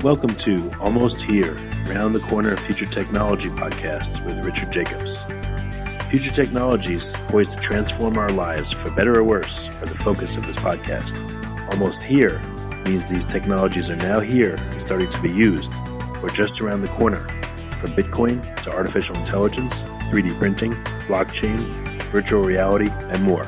Welcome to Almost Here, Round the Corner Future Technology podcast with Richard Jacobs. Future technologies poised to transform our lives for better or worse are the focus of this podcast. Almost here means these technologies are now here and starting to be used, or just around the corner, from Bitcoin to artificial intelligence, 3D printing, blockchain, virtual reality, and more.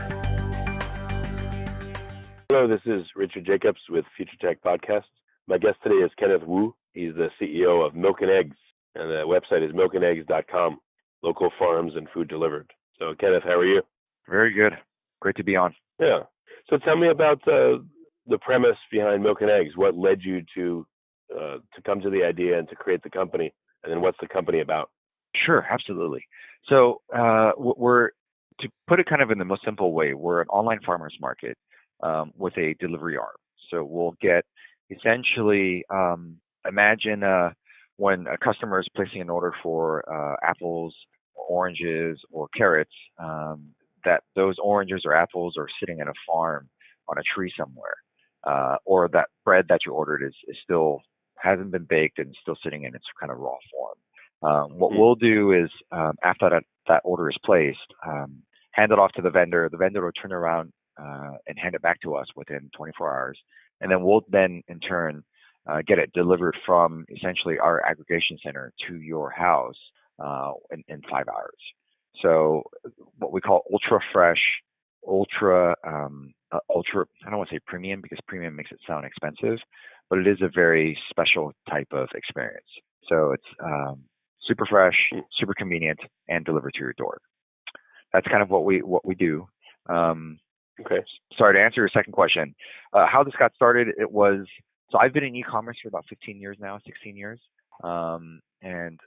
Hello, this is Richard Jacobs with Future Tech Podcast. My guest today is Kenneth Wu. He's the CEO of Milk and Eggs, and the website is milkandeggs.com, local farms and food delivered. So, Kenneth, how are you? Very good. Great to be on. Yeah. So tell me about the premise behind Milk and Eggs. What led you to come to the idea and to create the company? And then what's the company about? Sure, absolutely. So we're, to put it kind of in the most simple way, we're an online farmers market with a delivery arm. So we'll get essentially, imagine when a customer is placing an order for apples, or oranges, or carrots, that those oranges or apples are sitting in a farm on a tree somewhere, or that bread that you ordered is still hasn't been baked and still sitting in its kind of raw form. What we'll do is after that order is placed, hand it off to the vendor. The vendor will turn around and hand it back to us within 24 hours. And then we'll then, in turn, get it delivered from essentially our aggregation center to your house in 5 hours. So what we call ultra fresh, ultra, I don't want to say premium because premium makes it sound expensive, but it is a very special type of experience. So it's super fresh, super convenient, and delivered to your door. That's kind of what we do. Okay. Sorry, to answer your second question, how this got started, so I've been in e-commerce for about 15 years now, 16 years. And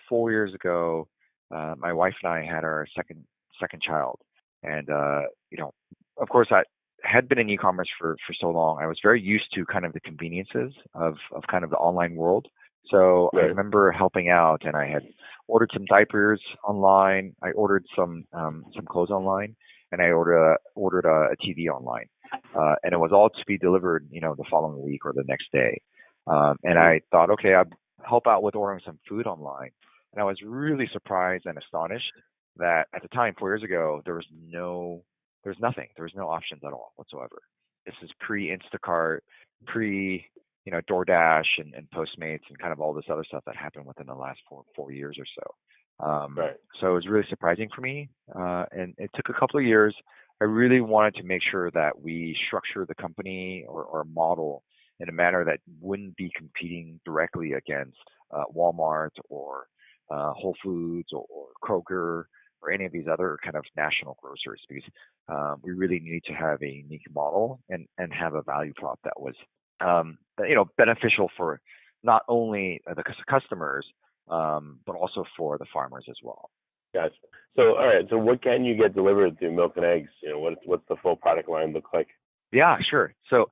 4 years ago, my wife and I had our second child. And, of course, I had been in e-commerce for so long. I was very used to kind of the conveniences of kind of the online world. So Right. I remember helping out, and I had ordered some diapers online. I ordered some clothes online. And I ordered a TV online, and it was all to be delivered, the following week or the next day. And I thought, okay, I'd help out with ordering some food online. And I was really surprised and astonished that at the time, 4 years ago, there was nothing. There was no options at all whatsoever. This is pre-Instacart, DoorDash and Postmates and kind of all this other stuff that happened within the last four years or so. Right. So it was really surprising for me, and it took a couple of years. I really wanted to make sure that we structure the company or model in a manner that wouldn't be competing directly against Walmart or Whole Foods or Kroger or any of these other kind of national grocers, because we really needed to have a unique model and have a value prop that was beneficial for not only the customers, but also for the farmers as well. Gotcha. So, all right. So what can you get delivered through Milk and Eggs? What's the full product line look like? Yeah, sure. So,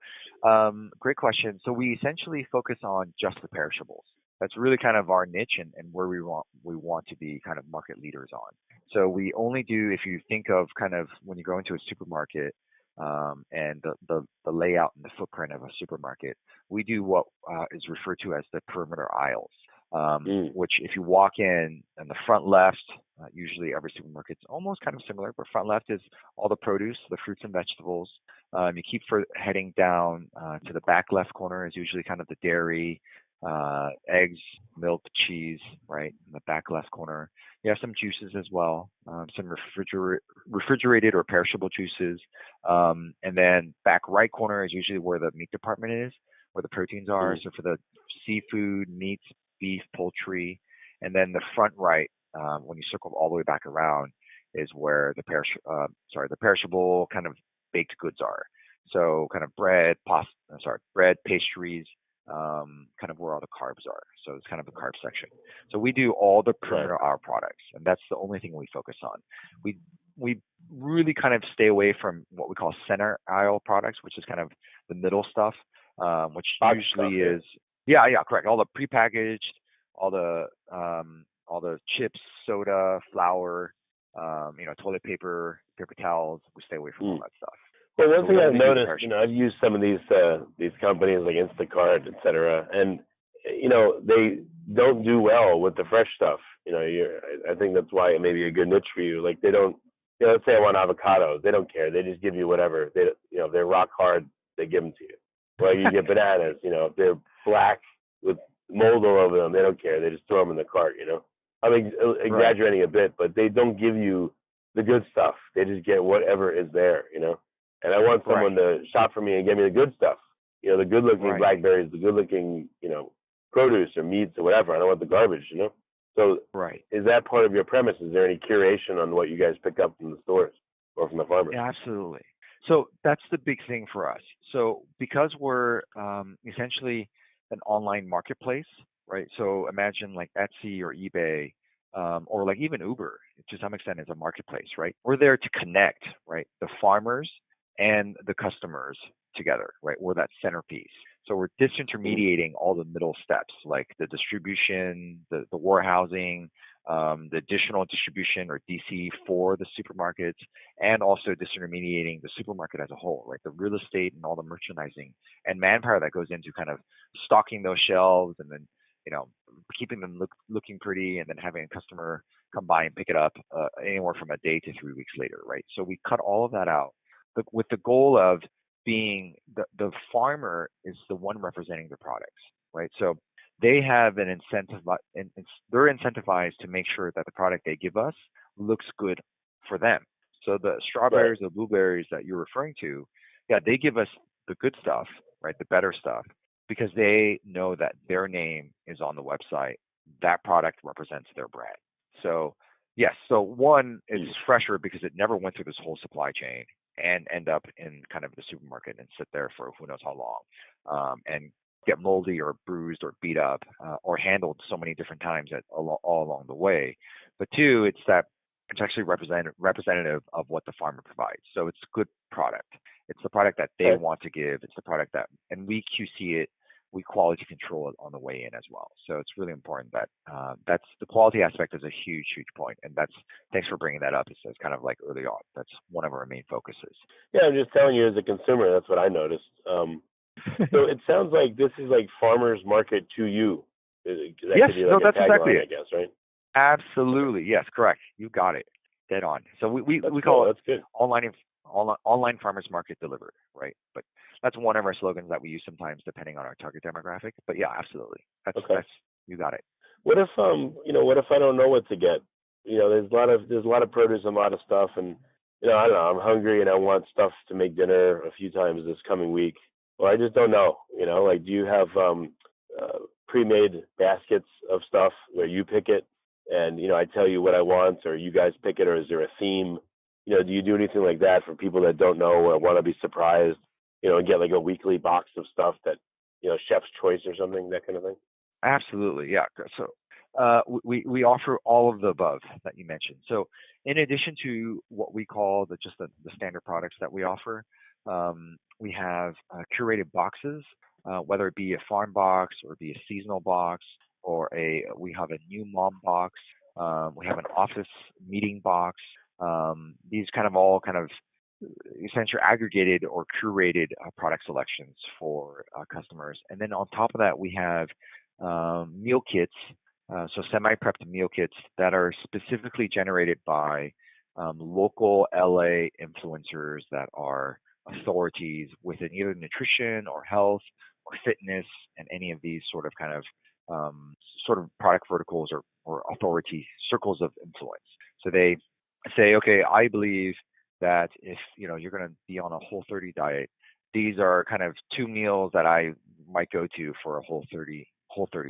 great question. So we essentially focus on just the perishables. That's really kind of our niche and where we want to be kind of market leaders on. So we only do, if you think of kind of when you go into a supermarket, and the layout and the footprint of a supermarket, we do what is referred to as the perimeter aisles. Which if you walk in the front left, usually every supermarket's almost kind of similar, but front left is all the produce, the fruits and vegetables. You keep heading down to the back left corner is usually kind of the dairy, eggs, milk, cheese, right? In the back left corner. You have some juices as well, some refrigerated or perishable juices. And then back right corner is usually where the meat department is, where the proteins are. So for the seafood, meats, beef, poultry, and then the front right, when you circle all the way back around, is where the perishable kind of baked goods are. So kind of bread, pastries, kind of where all the carbs are. So it's kind of the carb section. So we do all the perimeter aisle products, and that's the only thing we focus on. We really kind of stay away from what we call center aisle products, which is kind of the middle stuff, which usually is correct. All the prepackaged, all the chips, soda, flour, toilet paper, paper towels. We stay away from all that stuff. Well, one thing I've noticed, I've used some of these companies like Instacart, et cetera, and they don't do well with the fresh stuff. I think that's why it may be a good niche for you. Like they don't, let's say I want avocados. They don't care. They just give you whatever. If they're rock hard, they give them to you. Well, you get bananas. If they're black with mold all over them, they don't care. They just throw them in the cart. I mean, exaggerating a bit, but they don't give you the good stuff. They just get whatever is there. And I want someone to shop for me and give me the good stuff. The good-looking blackberries, the good-looking, produce or meats or whatever. I don't want the garbage. So is that part of your premise? Is there any curation on what you guys pick up from the stores or from the farmers? Yeah, absolutely. So that's the big thing for us. So because we're essentially an online marketplace, right? So imagine like Etsy or eBay, or like even Uber, to some extent, is a marketplace, right? We're there to connect, right, the farmers and the customers together, right? We're that centerpiece. So we're disintermediating all the middle steps, like the distribution, the warehousing, the additional distribution or DC for the supermarkets, and also disintermediating the supermarket as a whole, right? The real estate and all the merchandising and manpower that goes into kind of stocking those shelves and then, keeping them looking pretty and then having a customer come by and pick it up anywhere from a day to 3 weeks later, right? So we cut all of that out with the goal of being the farmer is the one representing the products, right? So they have an incentive, and they're incentivized to make sure that the product they give us looks good for them. So the strawberries, the blueberries that you're referring to, yeah, they give us the good stuff, right? The better stuff, because they know that their name is on the website. That product represents their brand. So yes, so one, it's fresher because it never went through this whole supply chain and end up in kind of the supermarket and sit there for who knows how long, and get moldy or bruised or beat up, or handled so many different times all along the way. But two, it's actually representative of what the farmer provides. So it's good product. It's the product that they want to give. It's the product and we QC it, we quality control it on the way in as well. So it's really important that that's the quality aspect is a huge point. And thanks for bringing that up. It's kind of like early on. That's one of our main focuses. Yeah, I'm just telling you as a consumer, that's what I noticed. So it sounds like this is like farmers market to you. Yes, that's exactly it. I guess, right? Absolutely. Yes, correct. You got it. Dead on. So we call it online farmers market delivered, right? But that's one of our slogans that we use sometimes depending on our target demographic. But yeah, absolutely. That's you got it. What if what if I don't know what to get? There's a lot of produce and a lot of stuff, and I don't know, I'm hungry and I want stuff to make dinner a few times this coming week. Well, I just don't know. Like, do you have pre-made baskets of stuff where you pick it and I tell you what I want, or you guys pick it, or is there a theme? Do you do anything like that for people that don't know or want to be surprised? And get like a weekly box of stuff that chef's choice or something, that kind of thing. Absolutely, yeah. So we offer all of the above that you mentioned. So in addition to what we call the standard products that we offer, we have curated boxes, whether it be a farm box or be a seasonal box, or we have a new mom box. We have an office meeting box. These all essentially aggregated or curated product selections for customers. And then on top of that, we have meal kits, so semi-prepped meal kits that are specifically generated by local LA influencers that are authorities within either nutrition or health or fitness and any of these sort of product verticals or authority circles of influence. So they say, okay, I believe that if you're going to be on a Whole30 diet, these are kind of two meals that I might go to for a Whole30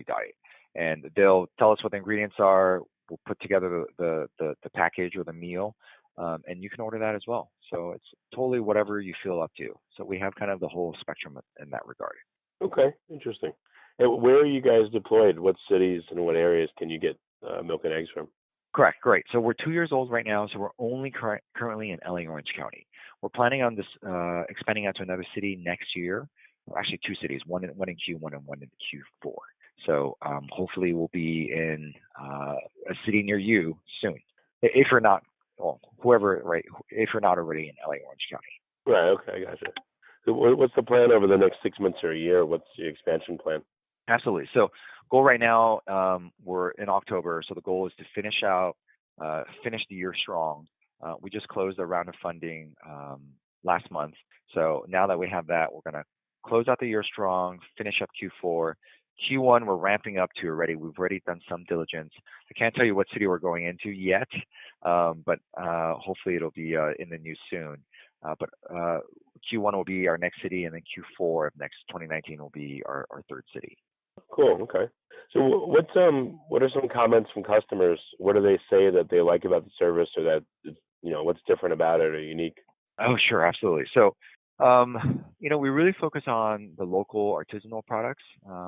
diet, and they'll tell us what the ingredients are. We'll put together the package or the meal, and you can order that as well. So it's totally whatever you feel up to. So we have kind of the whole spectrum in that regard. Okay, interesting. And where are you guys deployed? What cities and what areas can you get milk and eggs from? Correct, great. So we're 2 years old right now, so we're only currently in LA Orange County. We're planning on this expanding out to another city next year. Well, actually, 2 cities, one in Q1 and one in Q4. So hopefully we'll be in a city near you soon. If you're not, whoever, right? If you're not already in LA Orange County. Right. Okay, I gotcha. So what's the plan over the next 6 months or a year? What's the expansion plan? Absolutely. So goal right now, we're in October, so the goal is to finish the year strong. We just closed a round of funding last month. So now that we have that, we're going to close out the year strong, finish up Q4. Q1, we're ramping up to already. We've already done some diligence. I can't tell you what city we're going into yet, but hopefully it'll be in the news soon. But Q1 will be our next city, and then Q4 of next 2019 will be our third city. Cool. Okay. So what are some comments from customers? What do they say that they like about the service, or that what's different about it or unique? Oh, sure, absolutely. So, we really focus on the local artisanal products,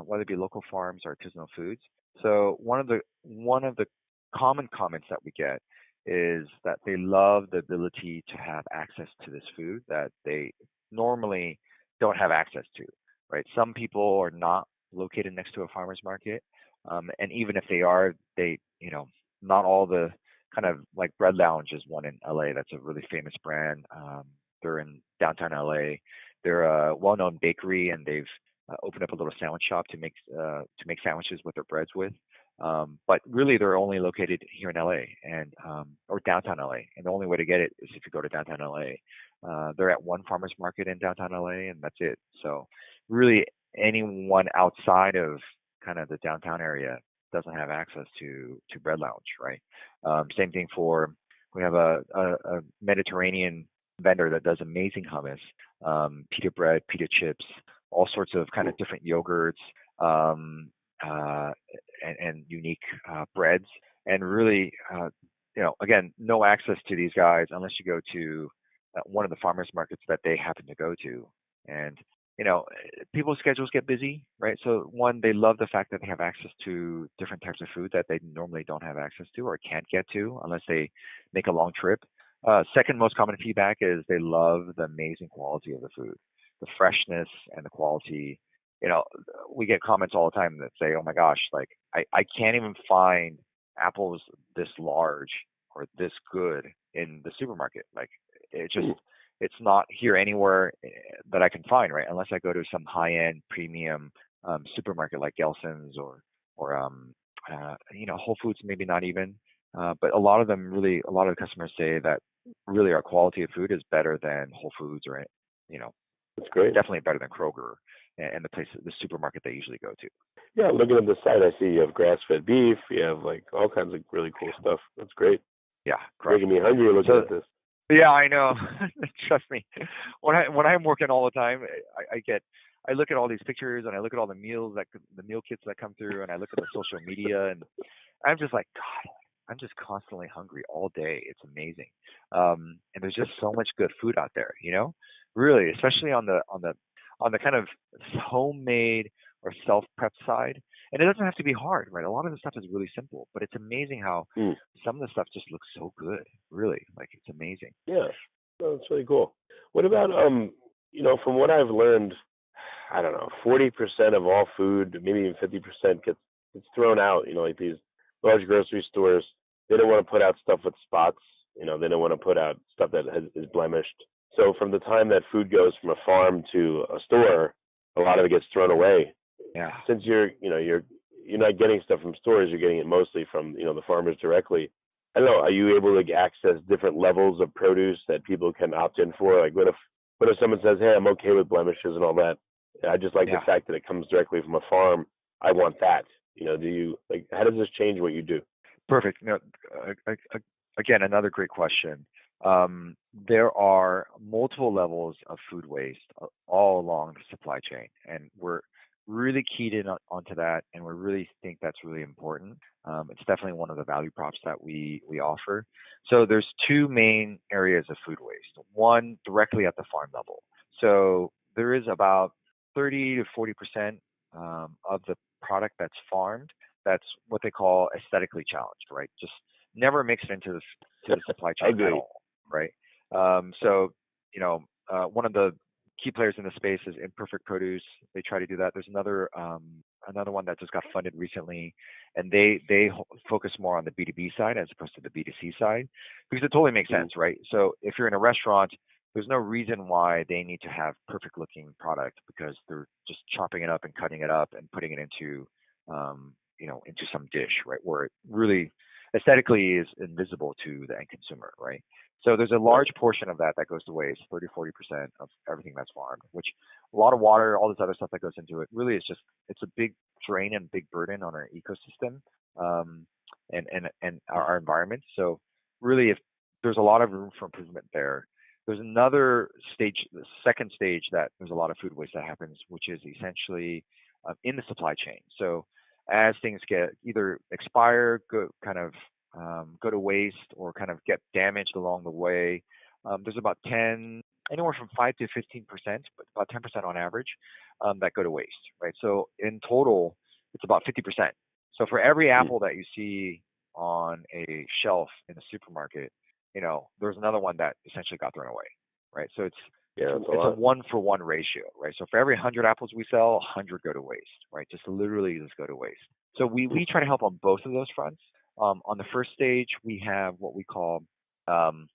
whether it be local farms or artisanal foods. So one of the common comments that we get is that they love the ability to have access to this food that they normally don't have access to, right? Some people are not located next to a farmer's market, and even if they are, not all the kind of like Bread Lounge is one in LA. That's a really famous brand. They're in downtown LA. They're a well-known bakery, and they've opened up a little sandwich shop to make sandwiches with their breads with. But really, they're only located here in LA and or downtown LA. And the only way to get it is if you go to downtown LA. They're at one farmers market in downtown LA, and that's it. So really, anyone outside of kind of the downtown area doesn't have access to Bread Lounge, right? Same thing we have a Mediterranean vendor that does amazing hummus, pita bread, pita chips, all sorts of kind of different yogurts, and unique breads. And really, again, no access to these guys unless you go to one of the farmers markets that they happen to go to. And people's schedules get busy, right? So one, they love the fact that they have access to different types of food that they normally don't have access to or can't get to unless they make a long trip. Second most common feedback is they love the amazing quality of the food, the freshness and the quality. We get comments all the time that say, "Oh my gosh, like I can't even find apples this large or this good in the supermarket. Like it just it's not here anywhere that I can find, right? Unless I go to some high-end premium supermarket like Gelson's or Whole Foods, maybe not even. But a lot of the customers say that really our quality of food is better than Whole Foods or, That's great. definitely better than Kroger and the supermarket they usually go to. Yeah, looking at the site, I see you have grass-fed beef. You have like all kinds of really cool stuff. That's great. Yeah, correct. Making me hungry looking at this. Yeah, I know. Trust me. When I'm working all the time, I look at all these pictures and I look at all the meal kits that come through, and I look at the social media, and I'm just like, God, I'm just constantly hungry all day. It's amazing. And there's just so much good food out there, really, especially on the kind of homemade or self-prep side. And it doesn't have to be hard, right? A lot of the stuff is really simple, but it's amazing how some of the stuff just looks so good, really. Like, it's amazing. Yeah, no, that's really cool. What about from what I've learned, I don't know, 40% of all food, maybe even 50% gets thrown out. Like these large grocery stores, they don't want to put out stuff with spots. They don't want to put out stuff that is blemished. So from the time that food goes from a farm to a store, a lot of it gets thrown away. Yeah. Since you're not getting stuff from stores, you're getting it mostly from the farmers directly. I don't know. Are you able to access different levels of produce that people can opt in for? Like, what if someone says, "Hey, I'm okay with blemishes and all that. I just like the fact that it comes directly from a farm. I want that." Do you how does this change what you do? Perfect. Again, another great question. There are multiple levels of food waste all along the supply chain, and we're really keyed in onto that, and we really think that's really important. It's definitely one of the value props that we offer. So there's two main areas of food waste. One, directly at the farm level. So there is about 30 to 40% of the product that's farmed that's what they call aesthetically challenged, right? Just never mixed into the supply chain at all, right? One of the key players in the space is Imperfect Produce. They try to do that. There's another one that just got funded recently, and they focus more on the B2B side as opposed to the B2C side, because it totally makes sense, right? So if you're in a restaurant, there's no reason why they need to have perfect looking product because they're just chopping it up and cutting it up and putting it into, into some dish, right? Where it really aesthetically is invisible to the end consumer, right? So there's a Right. large portion of that that goes to waste, 30-40% of everything that's farmed, which a lot of water, all this other stuff that goes into it, really is just it's a big drain and big burden on our ecosystem, um, and our environment. So really, if there's a lot of room for improvement there. There's another stage, the second stage that there's a lot of food waste that happens, which is essentially in the supply chain. So as things get either expire, go to waste, or kind of get damaged along the way, there's about anywhere from 5 to 15%, but about 10% on average, that go to waste, right? So in total, it's about 50%. So for every Hmm. apple that you see on a shelf in a supermarket, there's another one that essentially got thrown away, right? So Yeah, that's a it's a lot. 1-for-1 ratio, right? So for every 100 apples we sell, 100 go to waste, right? Just literally just go to waste. So we try to help on both of those fronts. On the first stage, we have what we call um,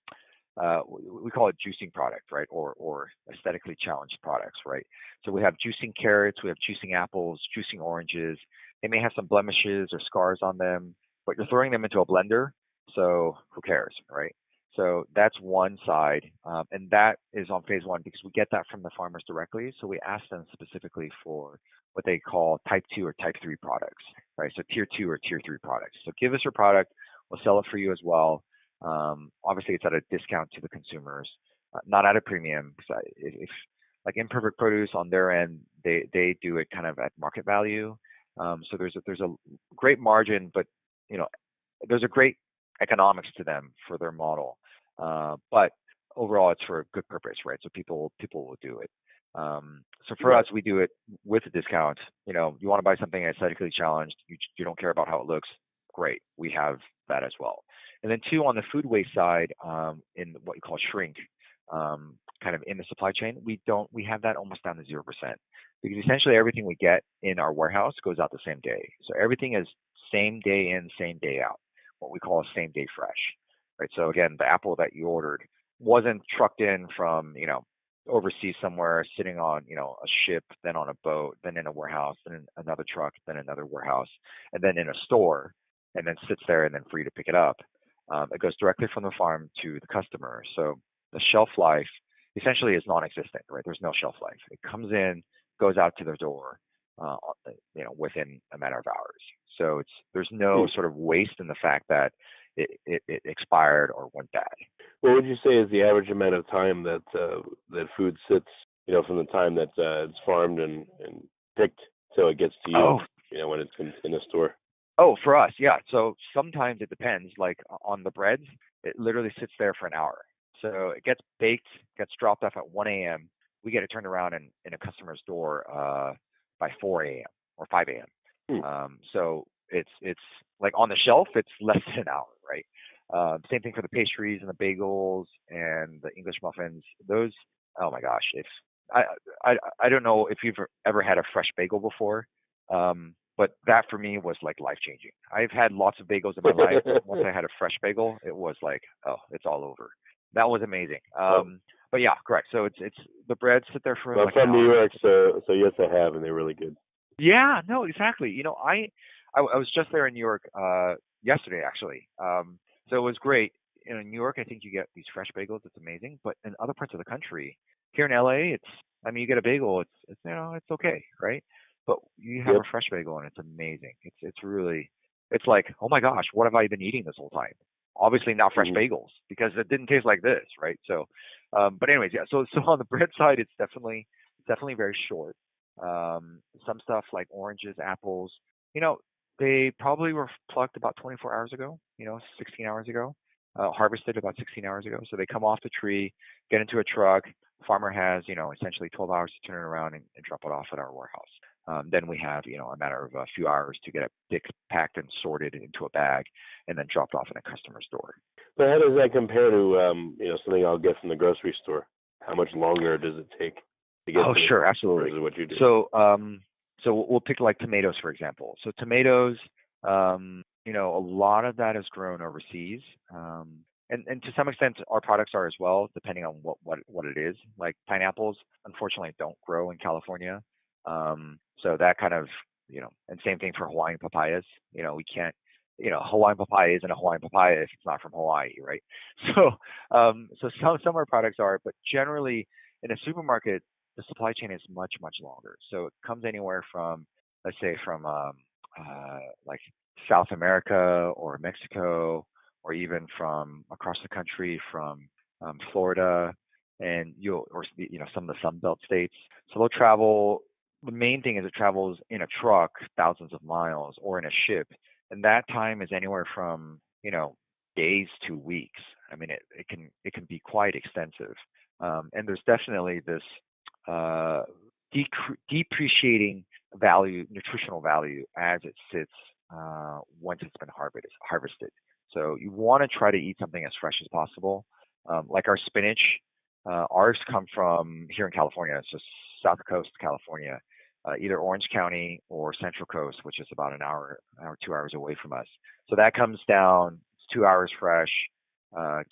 we call it juicing product, right? Or aesthetically challenged products, right? So we have juicing carrots, we have juicing apples, juicing oranges. They may have some blemishes or scars on them, but you're throwing them into a blender, so who cares, right? So that's one side, and that is on phase one because we get that from the farmers directly. So we ask them specifically for what they call type 2 or type 3 products, right? So tier 2 or tier 3 products. So give us your product, we'll sell it for you as well. Obviously, it's at a discount to the consumers, not at a premium. Because if like Imperfect Produce on their end, they do it kind of at market value. So there's a great margin, but you know there's a great economics to them for their model. But overall, it's for a good purpose, right? So people will do it. So for Right. us, we do it with a discount. You want to buy something aesthetically challenged, you don't care about how it looks, great. We have that as well. And then two, on the food waste side, in what you call shrink, kind of in the supply chain, we have that almost down to 0% because essentially everything we get in our warehouse goes out the same day. So everything is same day in, same day out, what we call a same day fresh, right? So again, the apple that you ordered wasn't trucked in from, overseas somewhere, sitting on, a ship, then on a boat, then in a warehouse, then in another truck, then another warehouse, and then in a store, and then sits there and then for you to pick it up. It goes directly from the farm to the customer. So the shelf life essentially is non-existent, right? There's no shelf life. It comes in, goes out to the door, uh, within a matter of hours. So there's no Hmm. sort of waste in the fact that it expired or went bad. What would you say is the average amount of time that that food sits, from the time that it's farmed and picked till it gets to you, Oh, when it's in the store? oh, for us, yeah. So sometimes it depends. Like on the breads, it literally sits there for an hour. So it gets baked, gets dropped off at 1 a.m. We get it turned around in a customer's door by 4 a.m. or 5 a.m. Hmm. So it's like on the shelf, it's less than an hour, right? Same thing for the pastries and the bagels and the English muffins. Those, oh my gosh, if I I don't know if you've ever had a fresh bagel before, but that for me was like life changing. I've had lots of bagels in my life, but once I had a fresh bagel, it was like, oh, it's all over. That was amazing. well, But yeah, correct. So it's the breads sit there for I'm like an from New hour. York, so yes, I have, and they're really good. Yeah, no, exactly. I was just there in New York yesterday actually. So it was great. In New York, I think you get these fresh bagels. It's amazing. But in other parts of the country, here in LA, you get a bagel. It's okay, right? But you have a Yep. fresh bagel and it's amazing. It's really, it's like, oh my gosh, what have I been eating this whole time? Obviously not fresh Hmm. bagels because it didn't taste like this, right? So, but anyways, yeah. So on the bread side, it's definitely very short. Some stuff like oranges, apples, you know, they probably were plucked about 24 hours ago, 16 hours ago, harvested about 16 hours ago. So they come off the tree, get into a truck. Farmer has, essentially 12 hours to turn it around and drop it off at our warehouse. Then we have, a matter of a few hours to get it picked, packed, and sorted into a bag, and then dropped off in a customer's door. But how does that compare to something I'll get from the grocery store? How much longer does it take to get Oh, to the sure, customer absolutely. versus what you do? So we'll pick like tomatoes, for example. So tomatoes, a lot of that is grown overseas. and to some extent, our products are as well, depending on what it is. Like pineapples, unfortunately, don't grow in California. So that kind of, and same thing for Hawaiian papayas. We can't, Hawaiian papaya isn't a Hawaiian papaya if it's not from Hawaii, right? So, so some of our products are, but generally in a supermarket, the supply chain is much, much longer. So it comes anywhere from, let's say, from like South America or Mexico, or even from across the country, from Florida, and some of the Sun Belt states. So they'll travel. The main thing is it travels in a truck thousands of miles or in a ship, and that time is anywhere from days to weeks. I mean, it can be quite extensive, and there's definitely this depreciating nutritional value as it sits once it's been harvested. So you want to try to eat something as fresh as possible. Like our spinach, ours come from here in California. It's just South Coast, California, either Orange County or Central Coast, which is about an hour, 2 hours away from us. So that comes down, it's 2 hours fresh,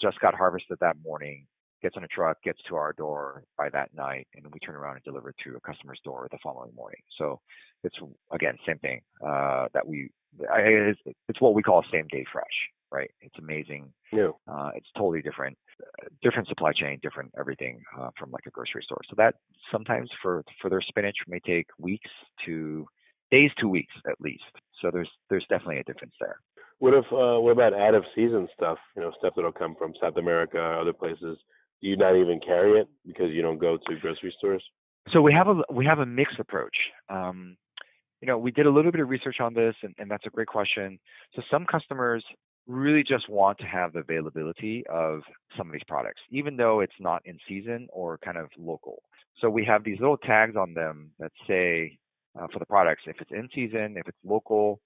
just got harvested that morning, gets on a truck, gets to our door by that night, and we turn around and deliver it to a customer's door the following morning. So it's, again, same thing, it's what we call same day fresh, right? It's amazing. Yeah. It's totally different supply chain, different everything from like a grocery store. So that sometimes for their spinach may take days to weeks at least. So there's definitely a difference there. What about out of season stuff? Stuff that'll come from South America, other places. Do you not even carry it because you don't go to grocery stores? So we have a mixed approach. We did a little bit of research on this, and that's a great question. So some customers really just want to have the availability of some of these products, even though it's not in season or kind of local. So we have these little tags on them that say for the products, if it's in season, if it's local,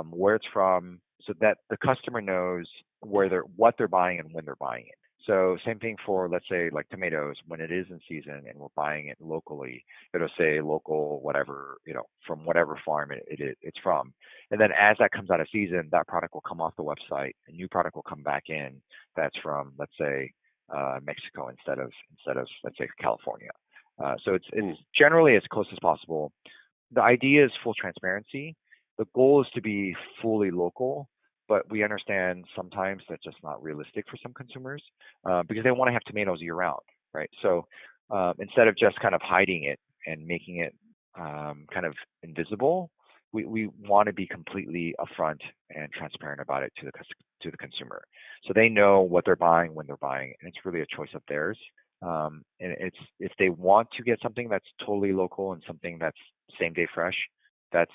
where it's from, so that the customer knows what they're buying and when they're buying it. So same thing for, let's say, like tomatoes, when it is in season and we're buying it locally, it'll say local, whatever, from whatever farm it's from. And then as that comes out of season, that product will come off the website. A new product will come back in that's from, let's say, Mexico instead of let's say California. So it's generally as close as possible. The idea is full transparency. The goal is to be fully local, but we understand sometimes that's just not realistic for some consumers because they want to have tomatoes year round, right? So instead of just kind of hiding it and making it kind of invisible, we want to be completely upfront and transparent about it to the consumer, so they know what they're buying when they're buying, and it's really a choice of theirs. And it's if they want to get something that's totally local and something that's same day fresh, that's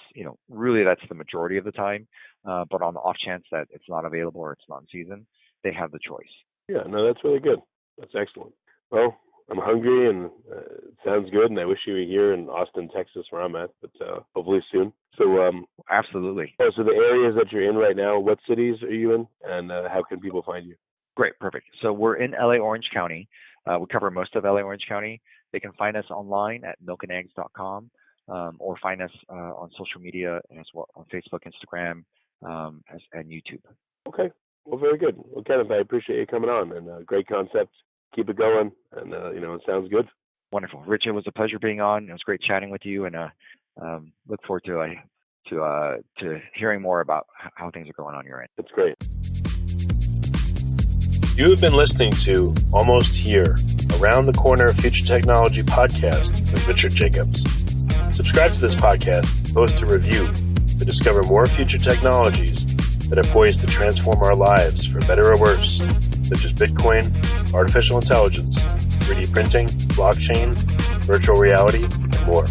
really that's the majority of the time. But on the off chance that it's not available or it's not in season, they have the choice. Yeah, no, that's really good. That's excellent. Well, I'm hungry and it sounds good, and I wish you were here in Austin, Texas, where I'm at, but hopefully soon. So absolutely. So the areas that you're in right now, what cities are you in, and how can people find you? Great, perfect. So we're in LA Orange County. We cover most of LA Orange County. They can find us online at milkandeggs.com or find us on social media as well, on Facebook, Instagram, and YouTube. Okay. Well, very good. Well, Kenneth, I appreciate you coming on, and great concept. Keep it going, and it sounds good. Wonderful, Rich. It was a pleasure being on. It was great chatting with you, and look forward to hearing more about how things are going on your end. That's great. You have been listening to Almost Here, Around the Corner Future Technology podcast with Richard Jacobs. Subscribe to this podcast, post a review to discover more future technologies that are poised to transform our lives for better or worse, such as Bitcoin, artificial intelligence, 3D printing, blockchain, virtual reality, and more.